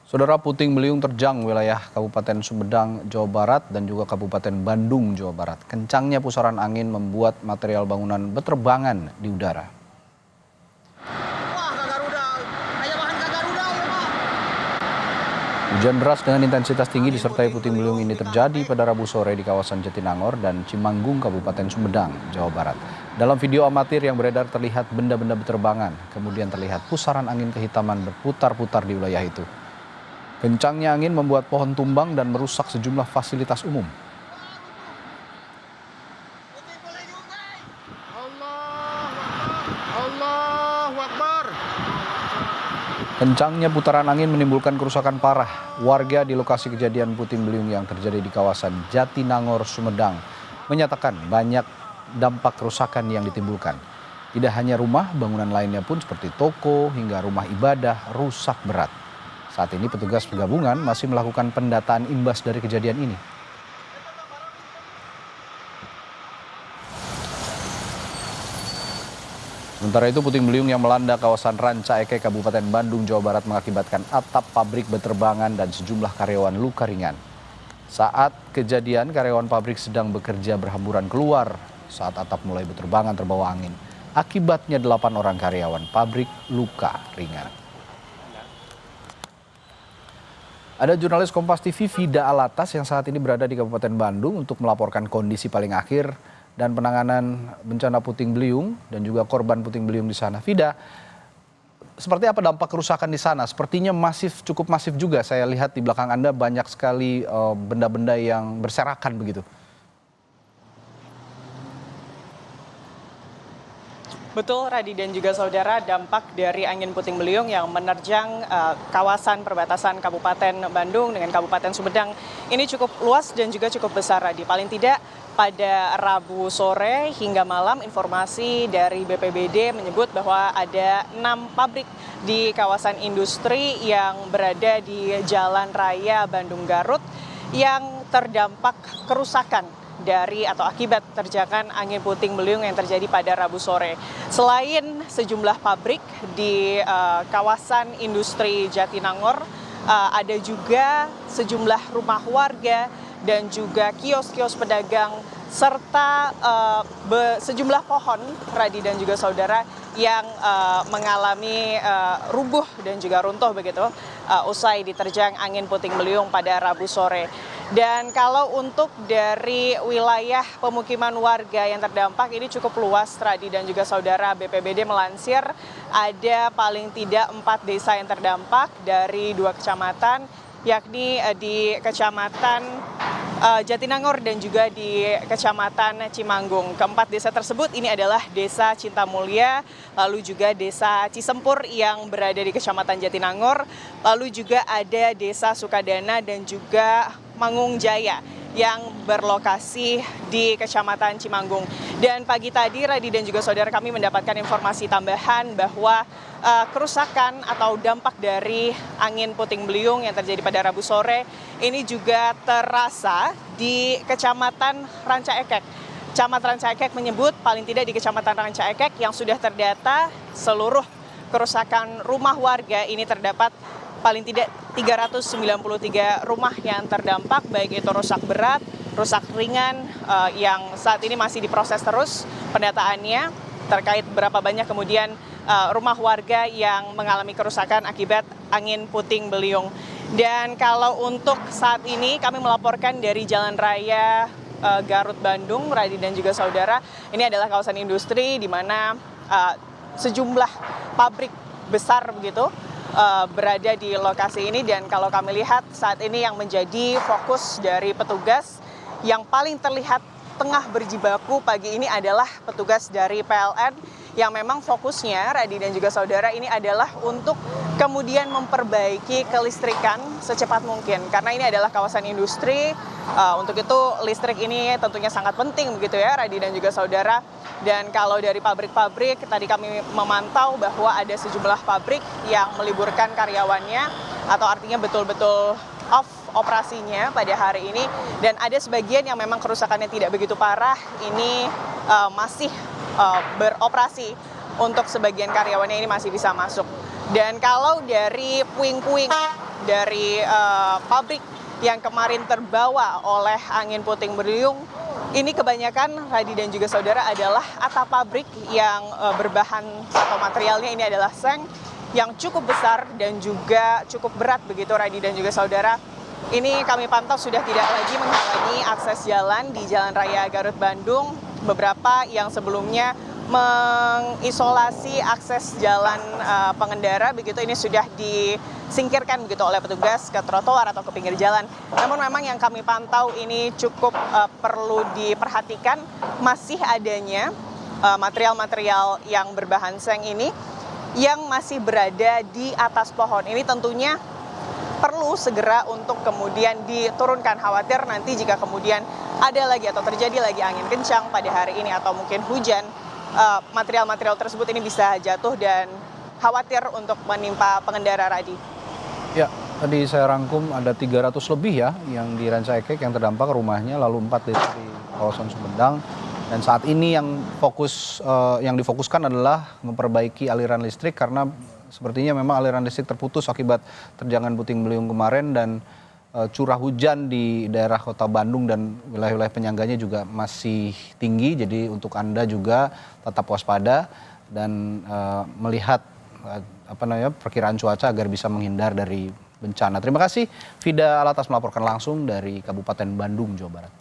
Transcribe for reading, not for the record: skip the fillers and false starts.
Saudara, puting beliung terjang wilayah Kabupaten Sumedang, Jawa Barat dan juga Kabupaten Bandung, Jawa Barat. Kencangnya pusaran angin membuat material bangunan berterbangan di udara. Hujan deras dengan intensitas tinggi disertai puting beliung ini terjadi pada Rabu sore di kawasan Jatinangor dan Cimanggung, Kabupaten Sumedang, Jawa Barat. Dalam video amatir yang beredar terlihat benda-benda berterbangan, kemudian terlihat pusaran angin kehitaman berputar-putar di wilayah itu. Kencangnya angin membuat pohon tumbang dan merusak sejumlah fasilitas umum. Allahu Akbar. Kencangnya putaran angin menimbulkan kerusakan parah. Warga di lokasi kejadian puting beliung yang terjadi di kawasan Jatinangor, Sumedang menyatakan banyak dampak kerusakan yang ditimbulkan. Tidak hanya rumah, bangunan lainnya pun seperti toko hingga rumah ibadah rusak berat. Saat ini petugas gabungan masih melakukan pendataan imbas dari kejadian ini. Sementara itu, puting beliung yang melanda kawasan Ranca Ekek, Kabupaten Bandung, Jawa Barat mengakibatkan atap pabrik berterbangan dan sejumlah karyawan luka ringan. Saat kejadian, karyawan pabrik sedang bekerja berhamburan keluar saat atap mulai berterbangan terbawa angin. Akibatnya 8 orang karyawan pabrik luka ringan. Ada jurnalis Kompas TV Vida Alatas yang saat ini berada di Kabupaten Bandung untuk melaporkan kondisi paling akhir dan penanganan bencana puting beliung dan juga korban puting beliung di sana. Vida, seperti apa dampak kerusakan di sana? Sepertinya cukup masif juga. Saya lihat di belakang Anda banyak sekali benda-benda yang berserakan begitu. Betul, Radi dan juga saudara, dampak dari angin puting beliung yang menerjang kawasan perbatasan Kabupaten Bandung dengan Kabupaten Sumedang ini cukup luas dan juga cukup besar, Radi. Paling tidak pada Rabu sore hingga malam informasi dari BPBD menyebut bahwa ada 6 pabrik di kawasan industri yang berada di Jalan Raya Bandung Garut yang terdampak kerusakan dari atau akibat terjangan angin puting beliung yang terjadi pada Rabu sore. Selain sejumlah pabrik di kawasan industri Jatinangor, ada juga sejumlah rumah warga dan juga kios-kios pedagang serta sejumlah pohon, Radi dan juga saudara, yang mengalami rubuh dan juga runtuh begitu usai diterjang angin puting beliung pada Rabu sore. Dan kalau untuk dari wilayah pemukiman warga yang terdampak ini cukup luas, Radi dan juga saudara. BPBD melansir ada paling tidak 4 desa yang terdampak dari 2 kecamatan, yakni di Kecamatan Jatinangor dan juga di Kecamatan Cimanggung. Keempat desa tersebut ini adalah Desa Cinta Mulia, lalu juga Desa Cisempur yang berada di Kecamatan Jatinangor, lalu juga ada Desa Sukadana dan juga Mangung Jaya yang berlokasi di Kecamatan Cimanggung. Dan pagi tadi, Radi dan juga saudara, kami mendapatkan informasi tambahan bahwa kerusakan atau dampak dari angin puting beliung yang terjadi pada Rabu sore ini juga terasa di Kecamatan Ranca Ekek. Camat Ranca Ekek menyebut paling tidak di Kecamatan Ranca Ekek yang sudah terdata seluruh kerusakan rumah warga ini terdapat paling tidak 393 rumah yang terdampak, baik itu rusak berat, rusak ringan, yang saat ini masih diproses terus pendataannya terkait berapa banyak kemudian rumah warga yang mengalami kerusakan akibat angin puting beliung. Dan kalau untuk saat ini kami melaporkan dari Jalan Raya Garut Bandung, Radi dan juga saudara, ini adalah kawasan industri di mana sejumlah pabrik besar begitu berada di lokasi ini. Dan kalau kami lihat saat ini yang menjadi fokus dari petugas yang paling terlihat tengah berjibaku pagi ini adalah petugas dari PLN yang memang fokusnya, Radi dan juga saudara, ini adalah untuk kemudian memperbaiki kelistrikan secepat mungkin. Karena ini adalah kawasan industri, untuk itu listrik ini tentunya sangat penting begitu ya, Radi dan juga saudara. Dan kalau dari pabrik-pabrik, tadi kami memantau bahwa ada sejumlah pabrik yang meliburkan karyawannya atau artinya betul-betul off operasinya pada hari ini. Dan ada sebagian yang memang kerusakannya tidak begitu parah, ini masih beroperasi. Untuk sebagian karyawannya ini masih bisa masuk. Dan kalau dari puing-puing dari pabrik yang kemarin terbawa oleh angin puting beliung. Ini kebanyakan Radi dan juga saudara adalah atap pabrik yang berbahan atau materialnya ini adalah seng yang cukup besar dan juga cukup berat begitu Radi dan juga saudara. Ini kami pantau sudah tidak lagi menghalangi akses jalan di Jalan Raya Garut Bandung. Beberapa yang sebelumnya mengisolasi akses jalan pengendara begitu ini sudah disingkirkan begitu oleh petugas ke trotoar atau ke pinggir jalan. Namun memang yang kami pantau ini cukup perlu diperhatikan masih adanya material-material yang berbahan seng ini yang masih berada di atas pohon. Ini tentunya perlu segera untuk kemudian diturunkan, khawatir nanti jika kemudian ada lagi atau terjadi lagi angin kencang pada hari ini atau mungkin hujan, material-material tersebut ini bisa jatuh dan khawatir untuk menimpa pengendara Radi. Ya, tadi saya rangkum ada 300 lebih ya yang di Rancaikek yang terdampak rumahnya, lalu 4 di kawasan Sumedang. Dan saat ini yang difokuskan adalah memperbaiki aliran listrik karena sepertinya memang aliran listrik terputus akibat terjangan puting beliung kemarin dan curah hujan di daerah Kota Bandung dan wilayah-wilayah penyangganya juga masih tinggi. Jadi untuk Anda juga tetap waspada dan melihat perkiraan cuaca agar bisa menghindar dari bencana. Terima kasih Vida Alatas melaporkan langsung dari Kabupaten Bandung, Jawa Barat.